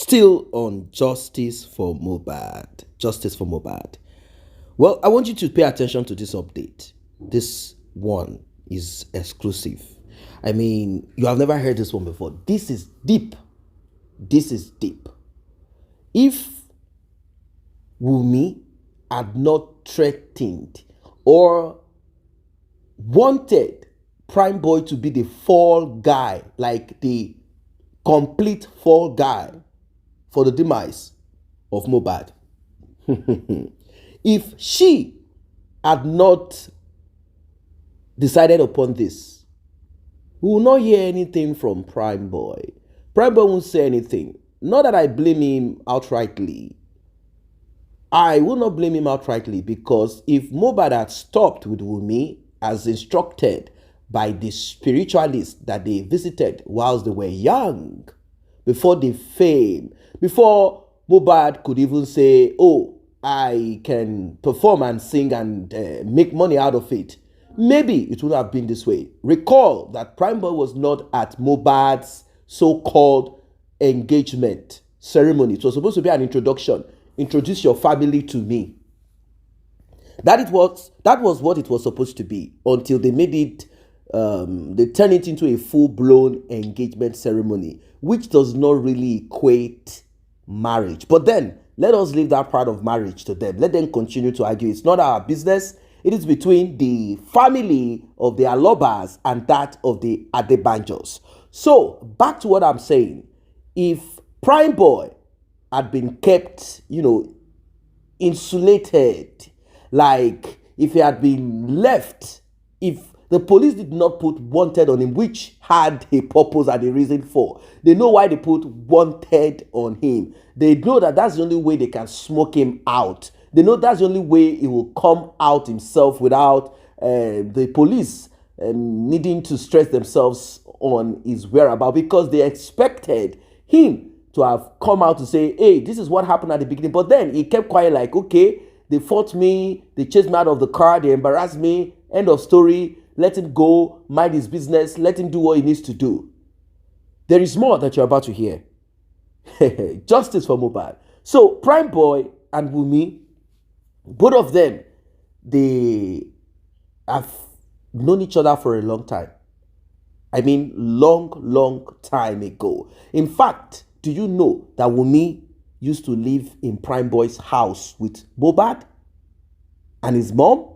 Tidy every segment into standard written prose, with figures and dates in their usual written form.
Still on justice for Mohbad. Justice for Mohbad. Well, I want you to pay attention to this update. This one is exclusive. I mean, you have never heard this one before. This is deep. This is deep. If Wunmi had not threatened or wanted Primeboy to be the fall guy, like the complete fall guy for the demise of Mohbad, if she had not decided upon this, we will not hear anything from Primeboy. Primeboy won't say anything. Not that I blame him outrightly. I will not blame him outrightly, because if Mohbad had stopped with Wunmi as instructed by the spiritualist that they visited whilst they were young, before the fame, before Mohbad could even say, oh, I can perform and sing and make money out of it, maybe it would have been this way. Recall that Primeboy was not at Mohbad's so-called engagement ceremony. It was supposed to be an introduction. Introduce your family to me. That was what it was supposed to be, until they made it, they turned it into a full-blown engagement ceremony, which does not really equate marriage. But then, let us leave that part of marriage to them. Let them continue to argue. It's not our business. It is between the family of the Alobas and that of the Adebanjos. So, back to what I'm saying. If Primeboy had been kept, insulated, like if he had been left, if the police did not put wanted on him, which had a purpose and a reason for. They know why they put wanted on him. They know that that's the only way they can smoke him out. They know that's the only way he will come out himself without the police needing to stress themselves on his whereabouts, because they expected him to have come out to say, hey, this is what happened at the beginning. But then he kept quiet, like, okay, they fought me, they chased me out of the car, they embarrassed me, end of story. Let him go, mind his business, let him do what he needs to do. There is more that you're about to hear. Justice for Mohbad. So, Primeboy and Wunmi, both of them, they have known each other for a long time. I mean, long time ago. In fact, do you know that Wunmi used to live in Primeboy's house with Mohbad and his mom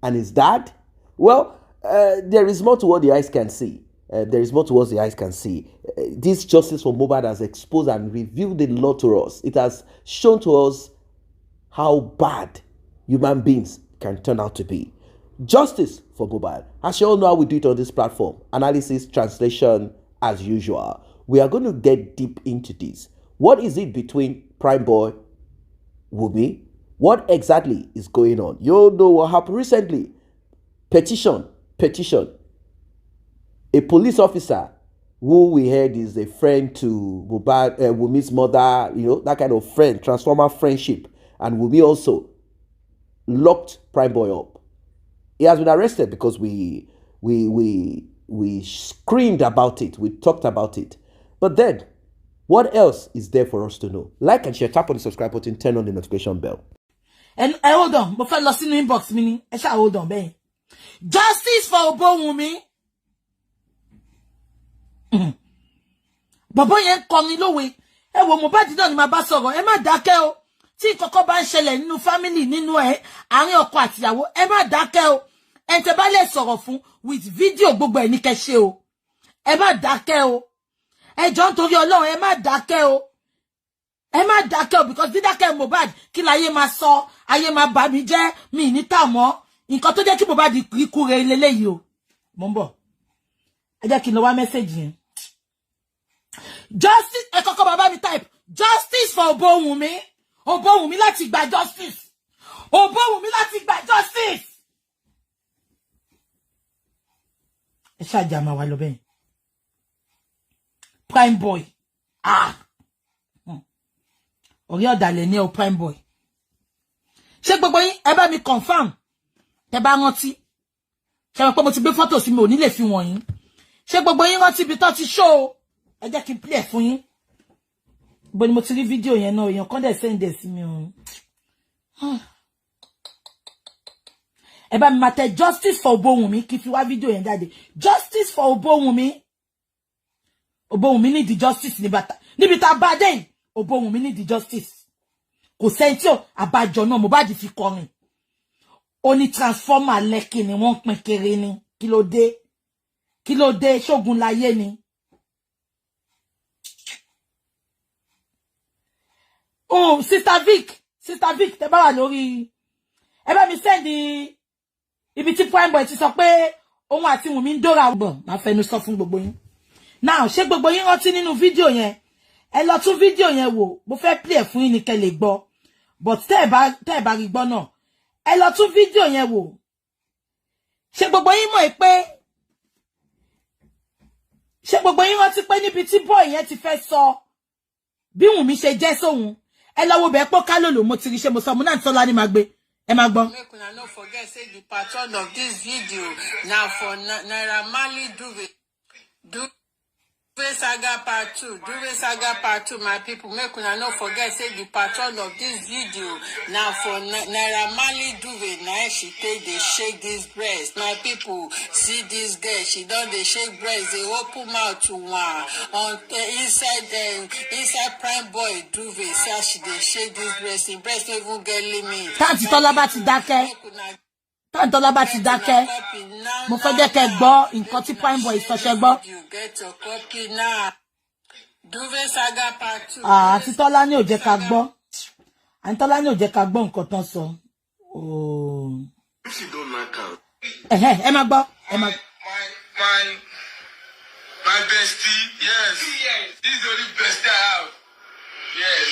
and his dad? Well, there is more to what the eyes can see. There is more to what the eyes can see. This justice for Mohbad has exposed and revealed a lot to us. It has shown to us how bad human beings can turn out to be. Justice for Mohbad. As you all know how we do it on this platform. Analysis, translation, as usual. We are going to get deep into this. What is it between Primeboy, Wunmi? What exactly is going on? You all know what happened recently. Petition. A police officer who we heard is a friend to Wunmi's mother, that kind of friend, transformer friendship. And Wunmi also locked Primeboy up. He has been arrested because we screamed about it. We talked about it. But then, what else is there for us to know? Like and share, tap on the subscribe button, turn on the notification bell. And hold on, before lost in the inbox, meaning I shall hold on, ben. Justice for Wunmi. Bàbá yẹn kọrin lówe. Ẹ wo Mohbad náà ni máa bá sọ̀rọ̀. Ẹ má dákẹ́ o. Tí kọ́kọ́ bá ń ṣẹlẹ̀ nínú family nínú àárín ọkọ àti ìyàwó. Ẹ má dákẹ́ o. Ẹ tẹ́ bá lè sọ̀rọ̀ fún with video gbogbo ẹ̀ ní kẹ́ ṣe o. Ẹ má dákẹ́ o. Ẹ jọ̀ọ́ nítorí Ọlọ́run ẹ má dákẹ́ o. Ẹ má dákẹ́ o, because dídákẹ́ Mohbad kí láyé máa sọ, ayé máa bà mí jẹ́, mi ní tà mọ́. Nǹkan tó jẹ́ kí Mohbad ikú rẹ̀ leléyìí o. Mo ń bọ̀. Ẹ jẹ́ kí n lọ wá message yẹn. Justice, ẹ kọ́kọ́ bàbá mi type justice for Wunmi. Wunmi láti gba justice. Wunmi láti gba justice. Ẹ ṣáàjà máa wá lọ bẹ́ẹ̀. Primeboy. Orí ọ̀dàlẹ̀ ní o Primeboy. Ṣé gbogbo yín ẹ bá mi confirm. Tẹ́ bá rántí. Ṣé mo pé mo ti gbé photo sí mi ò ní lè fi wọ̀nyí. Ṣé gbogbo yín rántí bí tó ti show. Ẹ jẹ́ kí n play fún yín. But mo ti rí video yẹn náà, èèyàn kan dẹ̀ send ẹ̀ sí mi o. Ẹ bá mi máa tẹ justice for Obowunmi kí fi wá video yẹn jáde. Justice for Obowunmi. Obowunmi need the justice níbi tá bá dé. Obowunmi need the justice. Kò sẹ́ńtì o àbájọ náà Mohbad fi kọrin. Ó ní transformer Lekki ni wọ́n pín kéré ni. Kí ló dé? Kí ló dé? Ṣógun láyé ni. Oh, Sister Vic, tẹ́ bá wà lórí. Ẹ bá mi send ibi tí Primeboy ti sọ pé òun àti Wunmi ń dóra bọ̀. Má fẹnu sọ fún gbogbo yín. Now, ṣé gbogbo yín rántí nínú fídíò yẹn? Ẹ lọ tún fídíò yẹn wò. Mo fẹ́ play fún yín ní kẹ́ lè gbọ́. But tẹ́ ẹ bá rí gbọ́ náà. Ẹ lọ tún fídíò yẹn wò. Ṣé gbogbo yín mọ̀ pé rántí pé níbi tí boy yẹn ti fẹ́ sọ bí Wunmi ṣe jẹ́ sóhun. Ẹ lọ wo bẹ́ẹ̀ pọ́ kálòlò mo ti rí ṣe mo sọ mo náà Tọ́lá ní máa gbé. Ẹ máa gbọ́. Make una no forget say the patron of this video now for Naira Marley Duve Saga Part 2. Duve Saga Part 2, my people. Make una no forget say the patron of this video now for Naira Marley Duve. Now she take they shake this breast. My people, see this girl. She done they shake breast. They open mouth to one on inside Primeboy Duve. So she they shake this breast. The breast don't even get limit. Can't you tell about that? Tọ́lá bá ti dákẹ́ mo fẹ́ jẹ́ kẹ́ gbọ́ nǹkan tí Primeboy sọ ṣe gbọ́. Àǹtí Tọ́lá ní ò jẹ́ ká gbọ́. Àǹtí Tọ́lá ní ò jẹ́ ká gbọ́ nǹkan tán sọ. Ẹ máa gbọ́. My bestie, yes. This is the only bestie I have. Yes.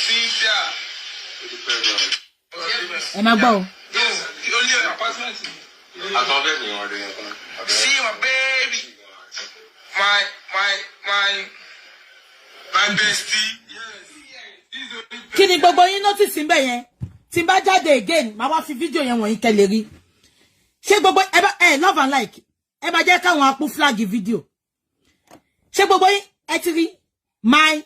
Cynthia. Ẹ máa gbọ́ o. Yes, the only apartment. See my baby. My bestie. Yes. Kí ni gbogbo yín notice ńbẹ̀ yẹn? Tí n bá jáde again, màá wá fi video yẹn wọ̀nyí kẹ́ lè rí. Ṣé gbogbo love and like. Ẹ bá jẹ́ káwọn apú flag video. Ṣé gbogbo yín ẹ ti rí my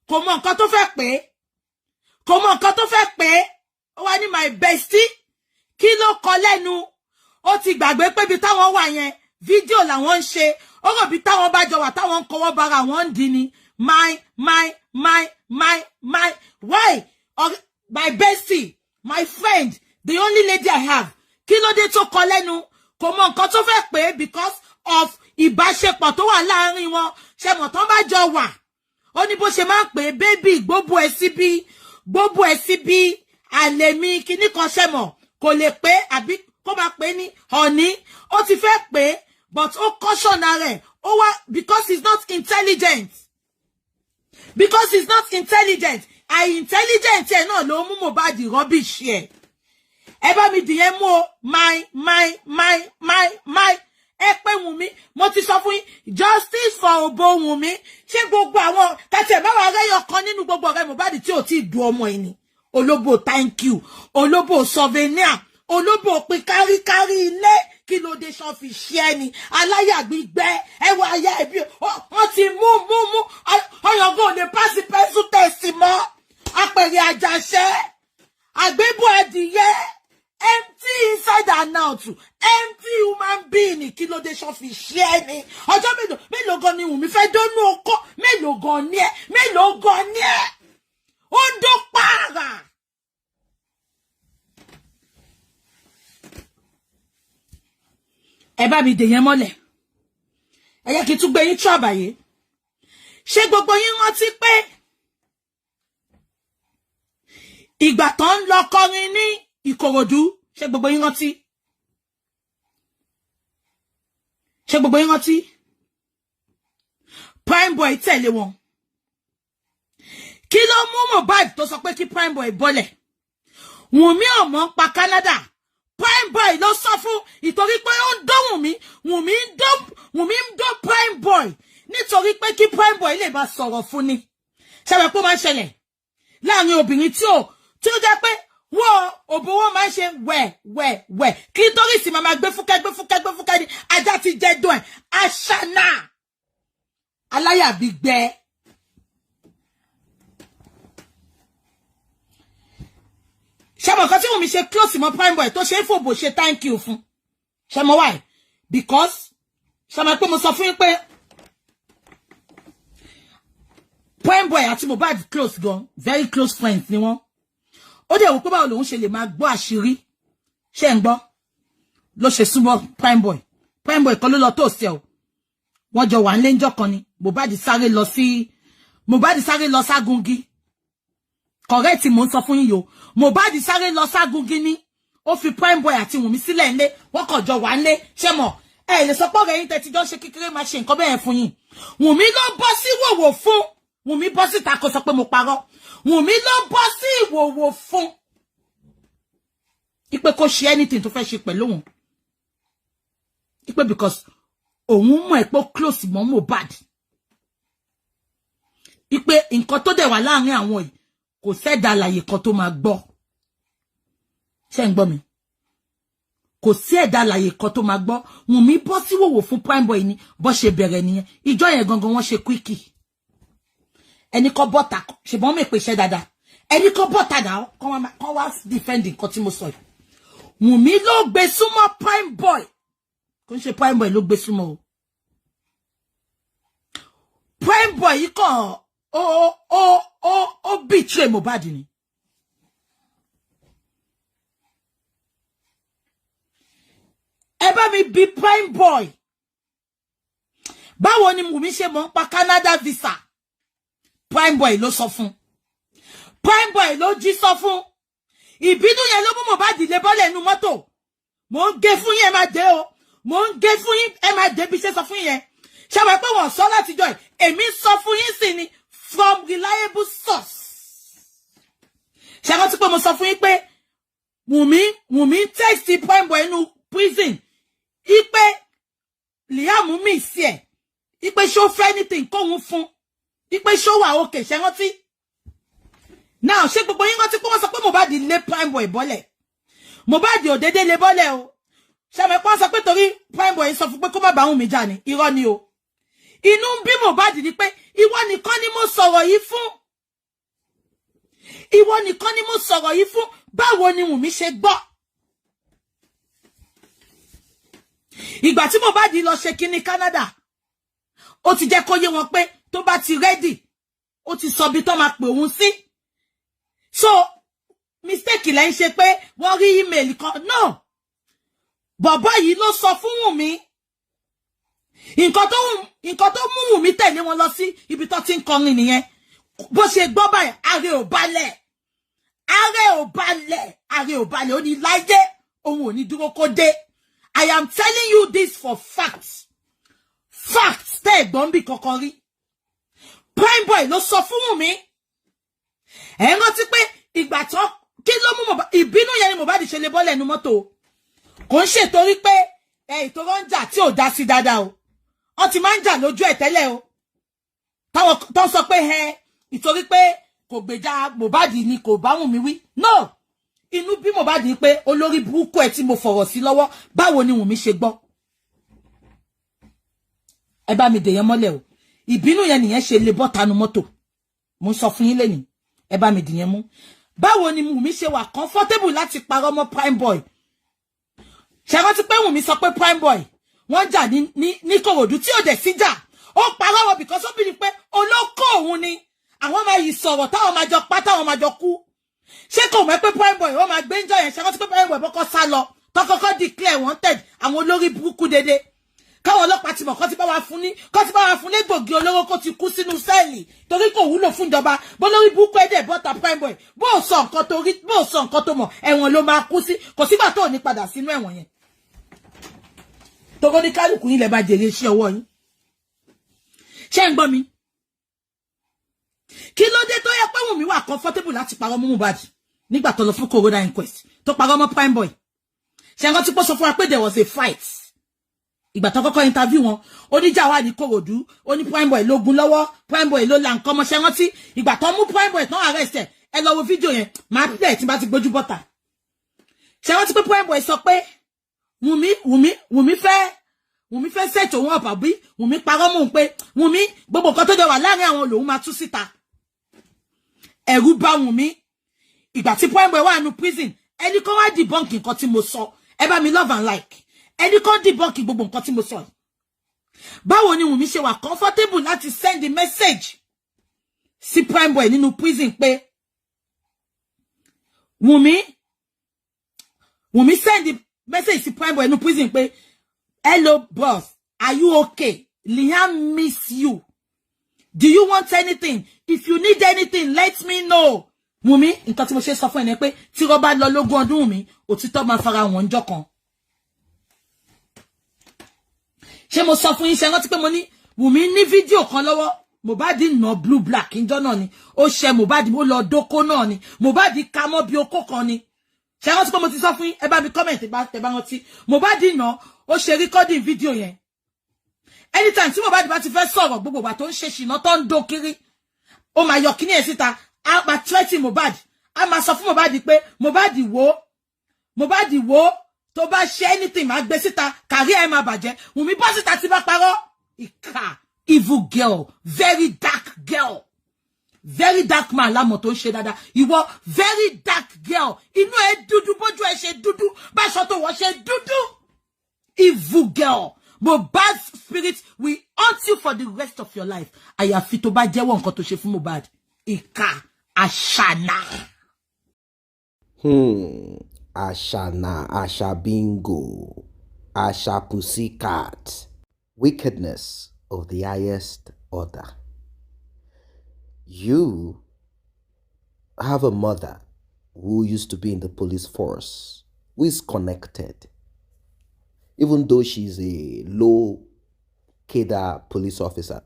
kò mọ nǹkan tó fẹ́ pé. Ó wá ní my bestie. Kí ló kọ lẹ́nu? Ó ti gbàgbé pé bí táwọn wà yẹn fídíò làwọn ń ṣe. Ó rò bí táwọn bá jọ wà táwọn ń kọwọ́ bara wọn ń di ni. My why? My bestie, my friend, the only lady I have. Kí ló dé tó kọ lẹ́nu? Kò mọ nǹkan tó fẹ́ pé because of ìbáṣepọ̀ tó wà láàrin wọn. Ṣé mọ̀ tán bá jọ wà? Ó ní bó ṣe máa ń pè baby gbogbo ẹ̀ síbí àlè mi kíní kan ṣe mọ̀ kò lè pé àbí kó máa pè ní honey. Ó ti fẹ́ pé but ó caution rẹ̀ ó wá because he's not intelligent. Intelligent ẹ̀ náà ló mú Mohbad rubbish ẹ̀. Ẹ bá mi dìyẹn mú o my ẹ pé Wunmi mo ti sọ fún yín justice for Obowunmi. Ṣé gbogbo àwọn tàtẹ̀ báwa rẹ́yọ̀ kan nínú gbogbo ọ̀rẹ́ Mohbad tí ò tí ì du ọmọ ẹni. Olóbò thank you, olóbò souvenir, olóbò pé káríkárí ilé kí ló dé ṣan fi ṣe ẹni aláyà gbígbẹ́ ẹwà ayá ẹbí wọ́n ti mú ọyọ̀gọ́ lè pàṣẹ pẹ́sù tẹ̀sí mọ́ apẹ̀rẹ̀ àjàṣẹ́ àgbébọ̀ adìyẹ empty inside and out empty human being kí ló dé ṣan fi ṣe ẹni ọjọ́ mélòó gan ni Wunmi fẹ́ dónú ọkọ mélòó gan ni ẹ ó ń dó pààrà. Ẹ bá mi dè yẹn mọ́lẹ̀. Ẹ yẹ kí tún gbé yín tú àbàyè. Ṣé gbogbo yín rántí pé ìgbà tó ń lọ kọrin ní Ìkòròdú? Ṣé gbogbo yín rántí? Primeboy tẹ̀lé wọn. Kí ló mú Mohbad tó sọ pé kí Primeboy bọ́lẹ̀? Wunmi ọmọ pa Canada. Primeboy ló sọ fún ìtorí pé ó ń dán Wunmi ń dán Primeboy nítorí pé kí Primeboy lè bá sọ̀rọ̀ fún ni. Ṣé pé ó máa ń ṣẹlẹ̀ láàrin obìnrin tí ó jẹ́ pé wọ́n òbówó máa ń ṣe wẹ̀ kí torí sì máa gbé fúkẹ́ ní ajá ti jẹ́ dùn ẹ̀ aṣáná. aláyà bí gbẹ. Ṣé mo kan tí Wunmi ṣe close mọ́ Primeboy tó ṣe fòbò ṣe thank you fún. Ṣé mo why? Because ṣé mo pé mo sọ fún yín pé Primeboy àti Mohbad close gan, very close friends ni wọ́n. Ó dẹ̀ wò pé báwo lòun ṣe lè máa gbọ́ àṣírí. Ṣé ń gbọ́? Ló ṣe súnmọ́ Primeboy. Primeboy kan ló lọ tó ṣe o. Wọ́n jọ wà nílé ńjọ́ kan ni. Mohbad sáré lọ ságungi. Correct mo ń sọ fún yín yo. Mohbad sáré lọ ságungi ni. Ó fi Primeboy àti Wunmi sílẹ̀ ńlé. Wọ́n kàn jọ wà nílé. Ṣé mọ̀? Ẹ lè sọ pé ọ̀rẹ́ yín tẹ́ ti jọ ṣe kékeré máa ṣe nǹkan bẹ́ẹ̀ fún yín. Wunmi ló bọ́ sí wòwò fún. Wunmi bọ́ síta kó sọ pé mo parọ́. Wunmi ló bọ́ sí ìwòwò fún. Ipe kó ṣe anything tó fẹ́ ṣe pẹ̀lú òun. Ipe because òun mọ̀ ẹ́ pé close mọ́ Mohbad. Ipe nǹkan tó dẹ̀ wà láàrin àwọn yìí kò sẹ́dá àlàyé kan tó máa gbọ́. Ṣé ń gbọ́ mi? Kò sí ẹ̀dá àlàyé kan tó máa gbọ́. Wunmi bọ́ sí wòwò fún Primeboy ni bó ṣe bẹ̀rẹ̀ nìyẹn. Ìjọ yẹn gangan wọ́n ṣe quickie. Ẹni kọ́ bọ́ta ṣùgbọ́n mi pè ṣẹ́ dáadáa. Ẹni kọ́ bọ́ta dà kọ́ wá defend nǹkan tí mo sọ yìí. Wunmi ló gbé súnmọ́ Primeboy. Kò ń ṣe Primeboy ló gbé súnmọ́ o. Primeboy yìí kàn ó betray Mohbad ni. Ẹ bá mi bi Primeboy. Báwo ni Wunmi ṣe mọ̀ ń pa Canada visa? Primeboy ló sọ fún. Primeboy ló jí sọ fún. Ìbínú yẹn ló mú Mohbad lé bọ́lẹ̀ nínú mọ́tò. Mo ń gé fún yín ẹ máa dé o. Mo ń gé fún yín ẹ máa dé bí ṣe sọ fún yẹn. Ṣé wọ́n pé wọ́n sọ láti jọ ẹ̀? Èmi sọ fún yín sí ni from reliable source. Ṣé wọ́n ti pé mo sọ fún yín pé Wunmi text Primeboy inú prison. Ipe Liam mi sí ẹ̀. Ipe ṣó fẹ́ anything kóhun fún. Ipe ṣó wà okay ṣé rántí? Now ṣé gbogbo yín rántí pé wọ́n sọ pé Mohbad lé Primeboy bọ́lẹ̀. Mohbad ò dédé lé bọ́lẹ̀ o. Ṣé mo pọ́n sọ pé torí Primeboy sọ fún pé kó má bá Wunmi jà ni. Irọ́ ni o. Inú ń bí Mohbad ni pé ìwọ nìkan ni mo sọ̀rọ̀ yìí fún. Ìwọ nìkan ni mo sọ̀rọ̀ yìí fún. Báwo ni Wunmi ṣe gbọ́? Ìgbà tí Mohbad lọ ṣe kíní Canada, ó ti jẹ́ kó yé wọn pé tó bá ti ready, ó ti sọ bí tó máa pè òun sí. So, mistake lẹ́ ń ṣe pé wọ́n rí email kan. No. Bọ̀bọ́ yìí ló sọ fún Wunmi. Nǹkan tó mú Wunmi tẹ̀lé wọn lọ sí ibi tó ti ń kọrin nìyẹn. Bó ṣe gbọ́ báyìí, ààrẹ ò balẹ̀. Ó ní láyé òun ò ní dúró kó dé. I am telling you this for facts. Facts tẹ́ ẹ̀gbọ́n bí kankan rí. Primeboy ló sọ fún Wunmi. Ẹ rántí pé ìgbà tó kí ló mú Mohbad ìbínú yẹn ni Mohbad ṣe lè bọ́lẹ̀ nínú mọ́tò. Kò ń ṣe torí pé ìtòrò ń jà tí ò dá sí dáadáa o. Wọ́n ti máa ń jà lójú ẹ̀ tẹ́lẹ̀ o. Táwọn tó sọ pé ìtorí pé kò gbèjà Mohbad ni kò bá Wunmi wí. No. Inú bí Mohbad ní pé olórí burúkú ẹ̀ tí mo fọ̀rọ̀ sí lọ́wọ́ báwo ni Wunmi ṣe gbọ́. Ẹ bá mi dèyàn mọ́lẹ̀ o. Ìbínú yẹn nìyẹn ṣe lè bọ́ tanu mọ́tò. Mo ń sọ fún yín lẹ́yìn. Ẹ bá mi dìyẹn mú. Báwo ni Wunmi ṣe wà comfortable láti parọ́ mọ́ Primeboy? Ṣé rántí pé Wunmi sọ pé Primeboy wọ́n jà ní Kòròdú tí ò dẹ̀ sí jà. Ó parọ́ wọn because ó bìí pé olóko òun ni. Àwọn máa yìí sọ̀rọ̀ táwọn máa jọ pa táwọn máa jọ kú. Ṣé kò mọ̀ pé Primeboy wọ́n máa gbé ń jọ yẹn? Ṣé rántí pé Primeboy bọ́kọ́ sá lọ tó kọ́kọ́ declare wanted àwọn olórí burúkú dédé. Káwọn ọlọ́pàá ti mọ̀ kọ́ ti bá wa fún légbògi olówó kó ti kú sínú sẹ́ẹ̀lì torí kò wúlò fún ìjọba bó lórí burúkú ẹ̀dẹ̀ bọ́ta Primeboy bó sọ nǹkan tó mọ̀ ẹ̀wọ̀n ló máa kú sí kò sígbà tó ní padà sínú ẹ̀wọ̀n yẹn. Togo ní kálukú yín lẹ bá jèrè iṣẹ́ ọwọ́ yín. Ṣé ń gbọ́ mi? Kí ló dé tó yẹ pé Wunmi wà comfortable láti parọ́ mọ́ Mohbad nígbà tó lọ fún corona inquest tó parọ́ mọ́ Primeboy? Ṣé ń rántí pé sọ fún wa pé there was a fight? Ìgbà tó kọ́kọ́ interview wọn, oníjà wà ní Kòròdú, ó ní Primeboy ló gún lọ́wọ́, Primeboy ló la nǹkan mọ́. Ṣé rántí ìgbà tó mú Primeboy tán arrest ẹ lọ wo fídíò yẹn, máa play tí bá ti gbójú bọ́ta. Ṣé rántí pé Primeboy sọ pé Wunmi Wunmi fẹ́ set òun up àbí Wunmi parọ́ mọ́ pé Wunmi gbogbo nǹkan tó jẹ́ wà láàrin àwọn lòun máa tú síta. Ẹ̀rù bà Wunmi. Ìgbà tí Primeboy wà nínú prison, ẹni kan wá debunk nǹkan tí mo sọ. Ẹ bá mi love and like. Ẹni kan debunk gbogbo nǹkan tí mo sọ. Báwo ni Wunmi ṣe wà comfortable láti send the message sí Primeboy nínú prison pé Wunmi send the message sí Primeboy nínú prison pé hello boss, are you okay? Liam miss you. Do you want anything? If you need anything, let me know. Wunmi, nǹkan tí mo ṣe sọ fún ẹ pé tí ro bá lọ lógún ọdún mi, òtítọ́ máa fara wọn ńjọ́ kan. Ṣé mo sọ fún yín ṣé rántí pé mo ní Wunmi ní fídíò kan lọ́wọ́ Mohbad no blue black ńjọ́ náà ni ó ṣe Mohbad ó lọ dóko náà ni Mohbad ka mọ́ bí okó kan ni ṣé rántí pé mo ti sọ fún yín ẹ bá mi comment tẹ́ bá rántí Mohbad no ó ṣe recording video yẹn anytime tí Mohbad bá ti fẹ́ sọ̀rọ̀ gbogbo wa tó ń ṣe ṣìnà tó ń dó kiri ó máa yọ kíní ẹ̀ síta a máa threaten Mohbad a máa sọ fún Mohbad pé Mohbad wo tó bá ṣe anything máa gbé síta kárí ẹ̀ máa bàjẹ́ Wunmi bọ́ síta tí bá parọ́ ìkà evil girl very dark girl very dark man lámọ̀ tó ń ṣe dáadáa ìwọ very dark girl inú ẹ̀ dúdú bójú ẹ̀ ṣe dúdú báṣọ tó wọ̀ ṣe dúdú evil girl Mohbad's spirit will haunt you for the rest of your life àyàfi tó bá jẹ́wọ́ nǹkan tó ṣe fún Mohbad ìkà àṣànà. Ashana, Asha Bingo, Asha Pussycat. Wickedness of the highest order. You have a mother who used to be in the police force, who is connected. Even though she's a low cadre police officer.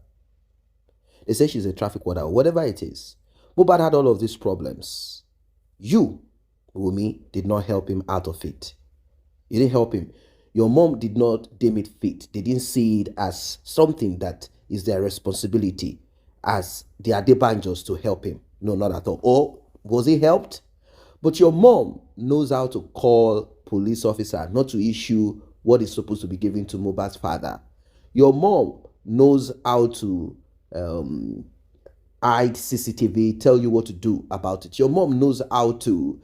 They say she's a traffic warden, whatever it is. Mohbad had all of these problems. You, Wunmi, did not help him out of it. You didn't help him. Your mom did not deem it fit. They didn't see it as something that is their responsibility as the Adebanjos to help him. No, not at all. Or was he helped? But your mom knows how to call police officer not to issue what is supposed to be given to Mohbad's father. Your mom knows how to hide CCTV, tell you what to do about it. Your mom knows how to,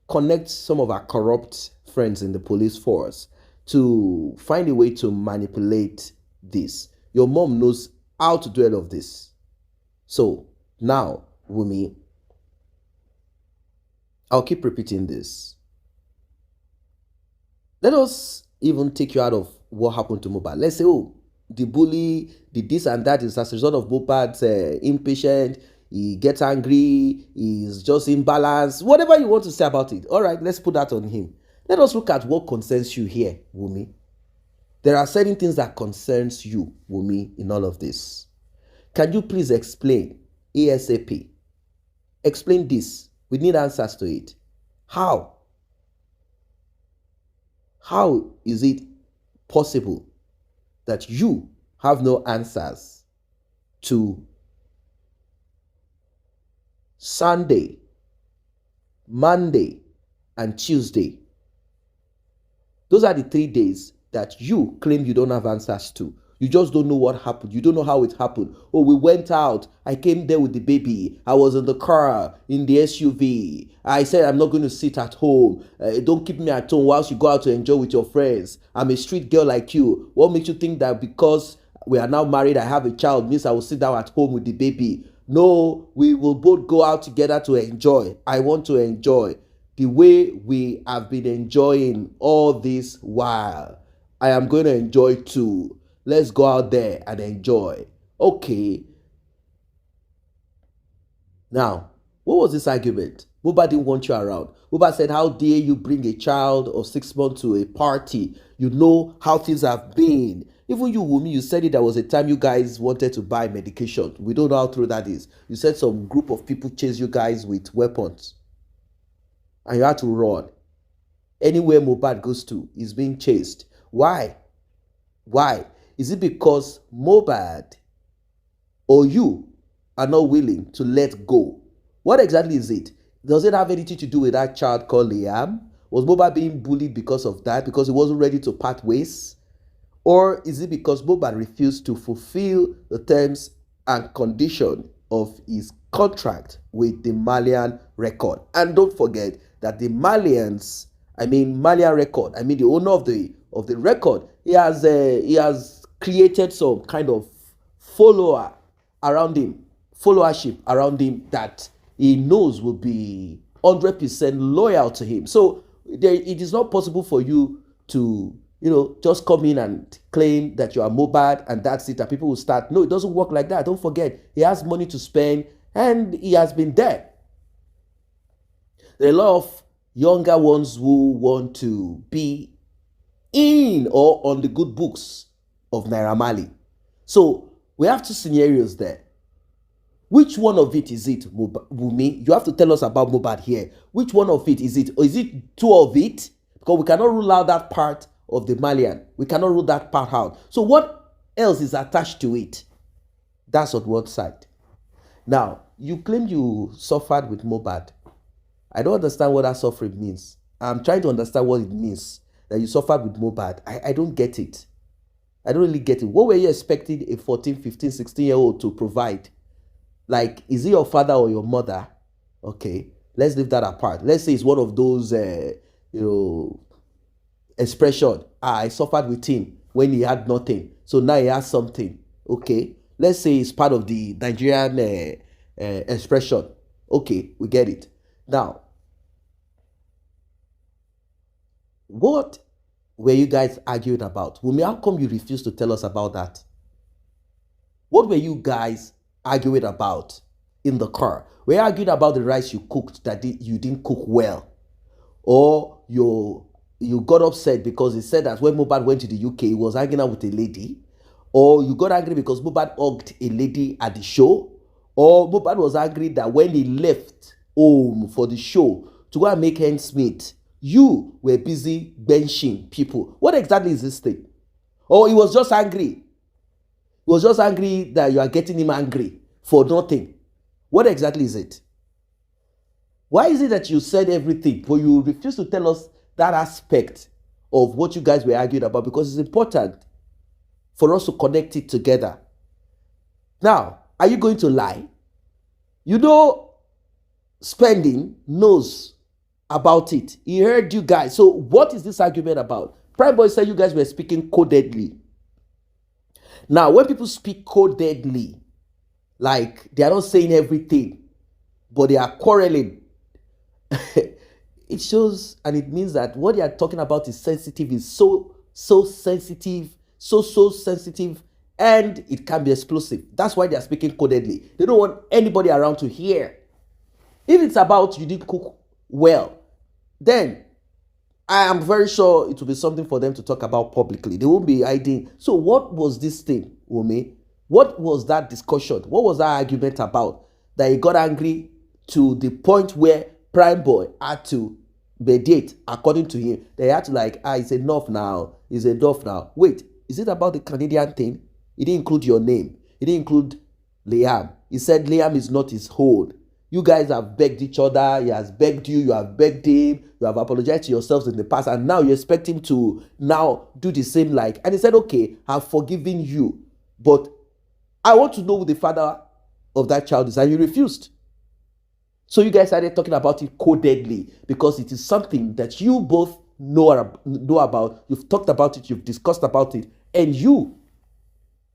connect some of our corrupt friends in the police force to find a way to manipulate this. Your mom knows how to do all of this. So now, Wunmi, I'll keep repeating this. Let us even take you out of what happened to Mohbad. Let's say, the bully, the this and that is as a result of Mohbad's impatient, he gets angry, he's just imbalanced, whatever you want to say about it. All right, let's put that on him. Let us look at what concerns you here, Wunmi. There are certain things that concerns you, Wunmi, in all of this. Can you please explain ASAP? Explain this. We need answers to it. How? How is it possible that you have no answers to Sunday, Monday, and Tuesday? Those are the 3 days that you claim you don't have answers to. You just don't know what happened. You don't know how it happened. Oh, we went out. I came there with the baby. I was in the car, in the SUV. I said, I'm not going to sit at home. Don't keep me at home whilst you go out to enjoy with your friends. I'm a street girl like you. What makes you think that because we are now married, I have a child, means I will sit down at home with the baby? No, we will both go out together to enjoy. I want to enjoy the way we have been enjoying all this while. I am going to enjoy too. Let's go out there and enjoy. Okay. Now, what was this argument? Mohbad didn't want you around. Mohbad said, how dare you bring a child of 6 months to a party? You know how things have been. Even you, Wunmi, you said it. There was a time you guys wanted to buy medication. We don't know how true that is. You said some group of people chased you guys with weapons. And you had to run. Anywhere Mohbad goes to, he's being chased. Why? Why? Is it because Mohbad or you are not willing to let go? What exactly is it? Does it have anything to do with that child called Liam? Was Mohbad being bullied because of that? Because he wasn't ready to part ways? Or is it because Mohbad refused to fulfill the terms and condition of his contract with the Malian record? And don't forget that the Malian record, the owner of the record, he has created some kind of followership around him that he knows will be 100% loyal to him. So it is not possible for you to just come in and claim that you are Mohbad and that's it, and people will start. No, it doesn't work like that. Don't forget, he has money to spend and he has been there. There are a lot of younger ones who want to be in or on the good books of Naira Marley. So we have two scenarios there. Which one of it is it, Wunmi? You have to tell us about Mohbad here. Which one of it is it? Or is it two of it? Because we cannot rule out that part of the Malian. We cannot rule that part out. So what else is attached to it? That's on one side. Now, you claim you suffered with Mohbad. I don't understand what that suffering means. I'm trying to understand what it means that you suffered with Mohbad. I don't get it. I don't really get it. What were you expecting a 14, 15, 16-year-old to provide? Like, is it your father or your mother? Okay, let's leave that apart. Let's say it's one of those, expression. I suffered with him when he had nothing, so now he has something. Okay, let's say it's part of the Nigerian expression. Okay, we get it. Now, what were you guys arguing about? Wunmi, how come you refused to tell us about that? What were you guys arguing about in the car? Were you arguing about the rice you cooked that you didn't cook well? Or you got upset because he said that when Mohbad went to the UK, he was hanging out with a lady? Or you got angry because Mohbad hugged a lady at the show? Or Mohbad was angry that when he left home for the show to go and make ends meet, you were busy benching people? What exactly is this thing? Or he was just angry? He was just angry that you are getting him angry for nothing. What exactly is it? Why is it that you said everything, but you refuse to tell us that aspect of what you guys were arguing about? Because it's important for us to connect it together. Now, are you going to lie? You know, Spending knows about it. He heard you guys. So what is this argument about? Primeboy said you guys were speaking codedly. Now, when people speak codedly, like they are not saying everything, but they are quarreling, it shows and it means that what they are talking about is sensitive, is so sensitive, so sensitive, and it can be explosive. That's why they are speaking codedly. They don't want anybody around to hear. If it's about you didn't cook well, then I am very sure it will be something for them to talk about publicly. They won't be hiding. So what was this thing, Wunmi? What was that discussion? What was that argument about? That he got angry to the point where Primeboy had to mediate, according to him. They had to it's enough now. It's enough now. Wait, is it about the Canadian thing? He didn't include your name. He didn't include Liam. He said Liam is not his hold. You guys have begged each other. He has begged you. You have begged him. You have apologized to yourselves in the past. And now you expect him to now do the same And he said, okay, I've forgiven you. But I want to know who the father of that child is. And you refused. So you guys started talking about it codedly because it is something that you both know about. You've talked about it. You've discussed about it. And you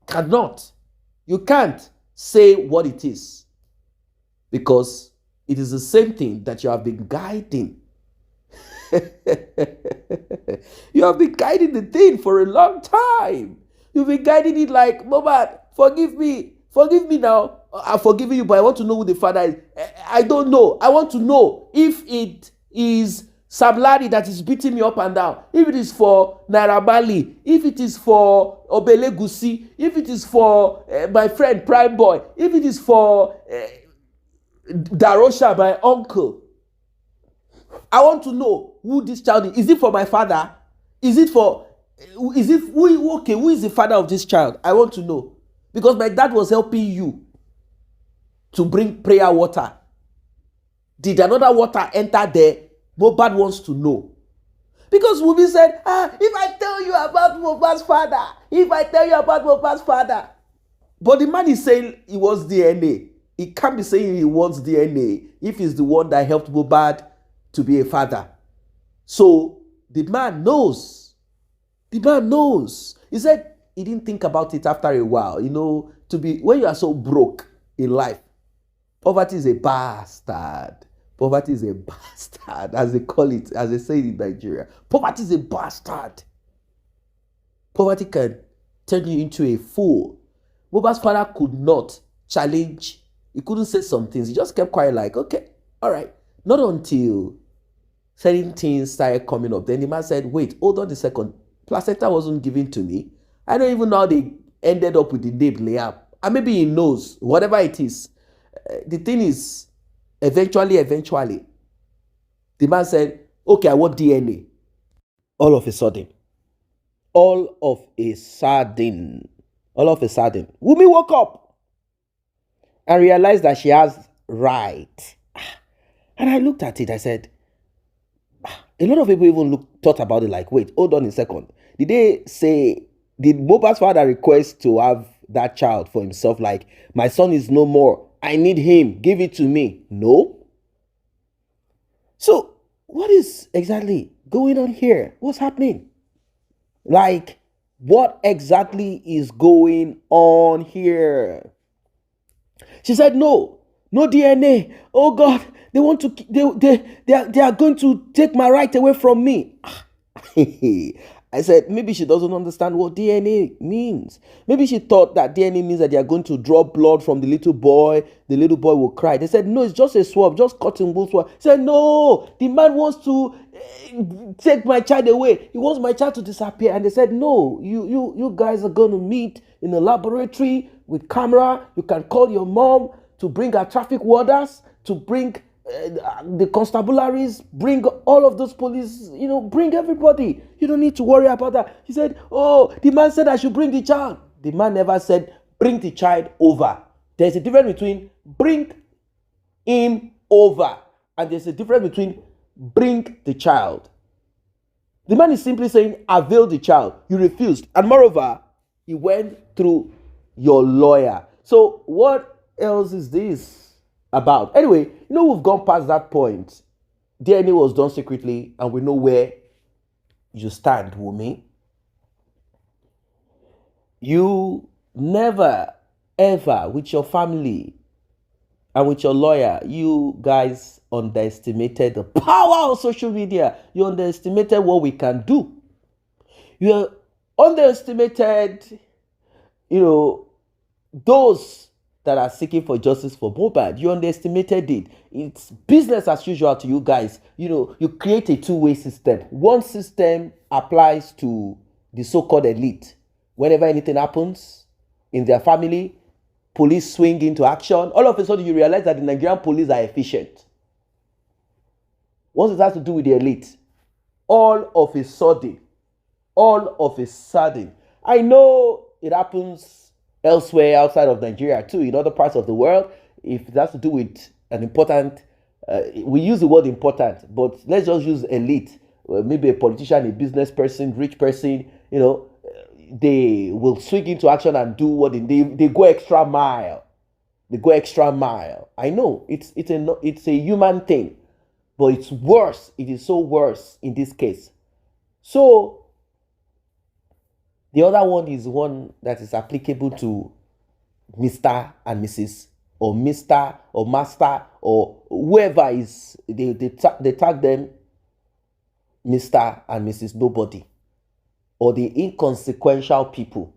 can't say what it is. Because it is the same thing that you have been guiding. You have been guiding the thing for a long time. You've been guiding it like, Mohbad, forgive me now. I've forgiven you, but I want to know who the father is. I don't know. I want to know if it is Sam Larry that is beating me up and down. If it is for Naira Marley. If it is for Obelegusi. If it is for my friend Primeboy. If it is for Darosha, my uncle. I want to know who this child is. Is it for my father? Who is the father of this child? I want to know. Because my dad was helping you to bring prayer water. Did another water enter there? Mohbad wants to know. Because Wunmi said, if I tell you about Mohbad's father, if I tell you about Mohbad's father. But the man is saying he wants DNA. He can't be saying he wants DNA if he's the one that helped Mohbad to be a father. So the man knows. The man knows. He said he didn't think about it after a while. You know, when you are so broke in life, poverty is a bastard. Poverty is a bastard, as they call it, as they say in Nigeria. Poverty is a bastard. Poverty can turn you into a fool. Mohbad's father could not challenge. He couldn't say some things. He just kept quiet like, okay, all right. Not until certain things started coming up. Then the man said, wait, hold on a second. Placenta wasn't given to me. I don't even know how they ended up with the name Liam. And maybe he knows, whatever it is. The thing is, eventually, the man said, okay, I want DNA. All of a sudden, Wunmi woke up and realized that she has right. And I looked at it, I said, a lot of people even thought about it like, wait, hold on a second. Did Mohbad's father request to have that child for himself? Like, my son is no more. I need him. Give it to me. No. So, what is exactly going on here? What's happening? Like, what exactly is going on here? She said, no DNA. Oh God, they are going to take my right away from me. I said, maybe she doesn't understand what DNA means. Maybe she thought that DNA means that they are going to draw blood from the little boy. The little boy will cry. They said, no, it's just a swab, just cotton wool swab. She said, no, the man wants to take my child away. He wants my child to disappear. And they said, no, you guys are going to meet in a laboratory with camera. You can call your mom to bring her traffic warders, to bring the constabularies, bring all of those police, bring everybody. You don't need to worry about that. He said, oh, the man said I should bring the child. The man never said, bring the child over. There's a difference between bring him over and there's a difference between bring the child. The man is simply saying, avail the child. You refused. And moreover, he went through your lawyer. So what else is this about? Anyway, we've gone past that point. DNA was done secretly, and we know where you stand, Wunmi. You never, ever, with your family and with your lawyer, you guys underestimated the power of social media. You underestimated what we can do. You underestimated, those that are seeking for justice for Mohbad. You underestimated it. It's business as usual to you guys. You create a two-way system. One system applies to the so-called elite. Whenever anything happens in their family, police swing into action. All of a sudden, you realize that the Nigerian police are efficient. Once it has to do with the elite, all of a sudden, I know it happens elsewhere outside of Nigeria too, in other parts of the world. If it has to do with an important, we use the word important, but let's just use elite. Maybe a politician, a business person, rich person, they will swing into action and do what they go extra mile. They go extra mile. I know it's a human thing, but it's worse. It is so worse in this case. So the other one is one that is applicable to Mr. and Mrs. or Mr. or Master or whoever is, they tag them Mr. and Mrs. Nobody, or the inconsequential people.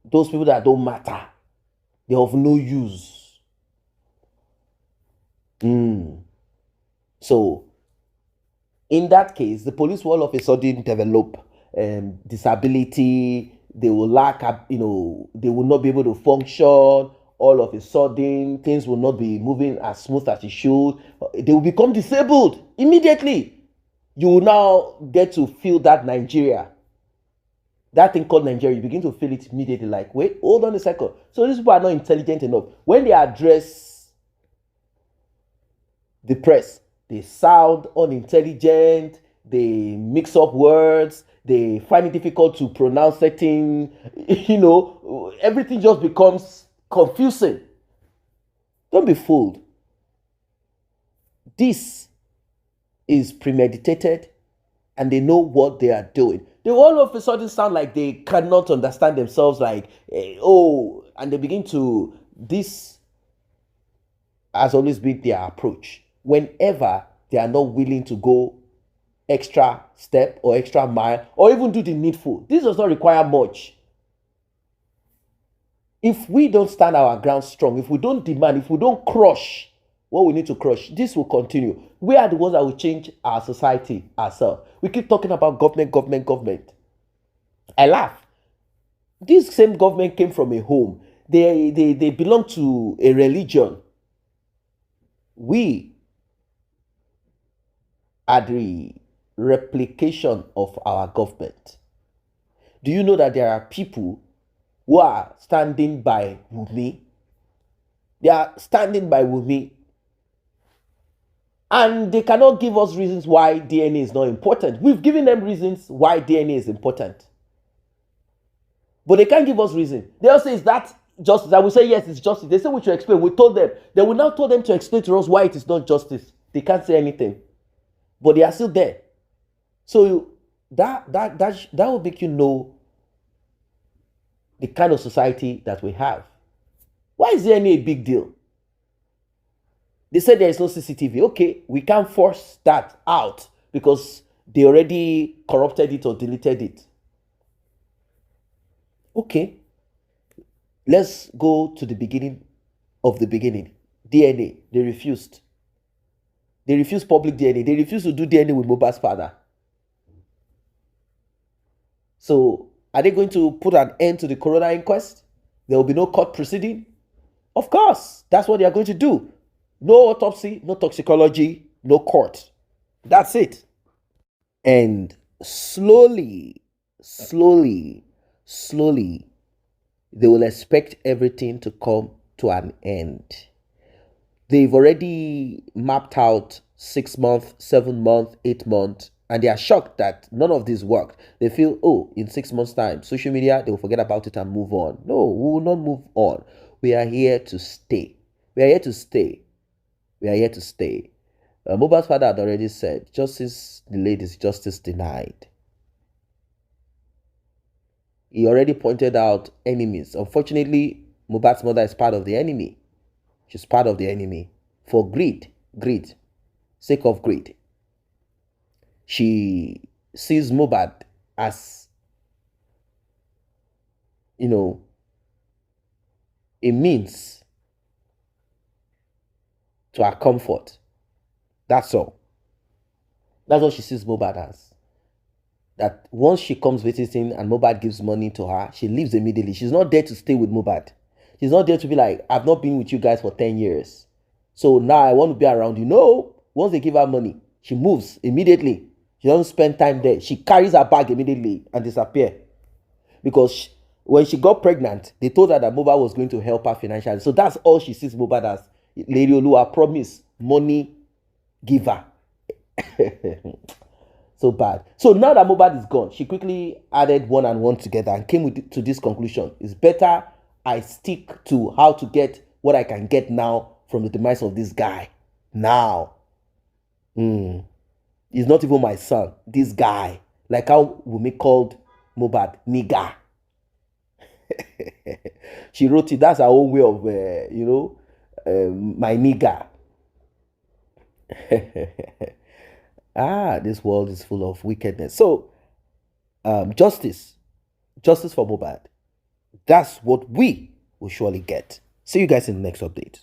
Those people that don't matter. They're of no use. So, in that case, the police will all of a sudden develop disability. They will lack, they will not be able to function. All of a sudden, things will not be moving as smooth as it should. They will become disabled immediately. You will now get to feel that Nigeria. That thing called Nigeria, you begin to feel it immediately like, wait, hold on a second. So these people are not intelligent enough. When they address the press, they sound unintelligent. they mix up words, they find it difficult to pronounce certain, everything just becomes confusing. Don't be fooled. This is premeditated and they know what they are doing. They all of a sudden sound like they cannot understand themselves, like, and they begin to, this has always been their approach. Whenever they are not willing to go extra step or extra mile or even do the needful, this does not require much. If we don't stand our ground strong, if we don't demand, if we don't crush what we need to crush, this will continue. We are the ones that will change our society ourselves. We keep talking about government. I laugh. This same government came from a home. They belong to a religion. We are the replication of our government. Do you know that there are people who are standing by Wunmi? They are standing by Wunmi. And they cannot give us reasons why DNA is not important. We've given them reasons why DNA is important. But they can't give us reason. They all say, is that justice? I will say, yes, it's justice. They say we should explain. We told them. They will now tell them to explain to us why it is not justice. They can't say anything. But they are still there. So that will make you know the kind of society that we have. Why is DNA a big deal? They said there is no CCTV. Okay, we can't force that out because they already corrupted it or deleted it. Okay, let's go to the beginning of the beginning. DNA, they refused. They refused public DNA. They refused to do DNA with Mohbad's father. So, are they going to put an end to the coroner inquest? There will be no court proceeding? Of course, that's what they are going to do. No autopsy, no toxicology, no court. That's it. And slowly, they will expect everything to come to an end. They've already mapped out 6 months, 7 months, 8 months, and they are shocked that none of this worked. They feel, in 6 months' time, social media, they will forget about it and move on. No, we will not move on. We are here to stay. Mohbad's father had already said, justice delayed is justice denied. He already pointed out enemies. Unfortunately, Mohbad's mother is part of the enemy. She's part of the enemy for greed, sake of greed. She sees Mohbad as, a means to her comfort. That's all. That's what she sees Mohbad as. That once she comes visiting and Mohbad gives money to her, she leaves immediately. She's not there to stay with Mohbad. She's not there to be like, I've not been with you guys for 10 years. So now I want to be around you. No. Once they give her money, she moves immediately. She doesn't spend time there. She carries her bag immediately and disappears. Because when she got pregnant, they told her that Mohbad was going to help her financially. So that's all she sees Mohbad as. Lady Olua promise, money giver. So bad. So now that Mohbad is gone, she quickly added 1 and 1 together and came to this conclusion. It's better I stick to how to get what I can get now from the demise of this guy. Now. He's not even my son. This guy. Like how Wunmi called Mohbad nigga. She wrote it. That's her own way of, my nigga. This world is full of wickedness. So, justice for Mohbad. That's what we will surely get. See you guys in the next update.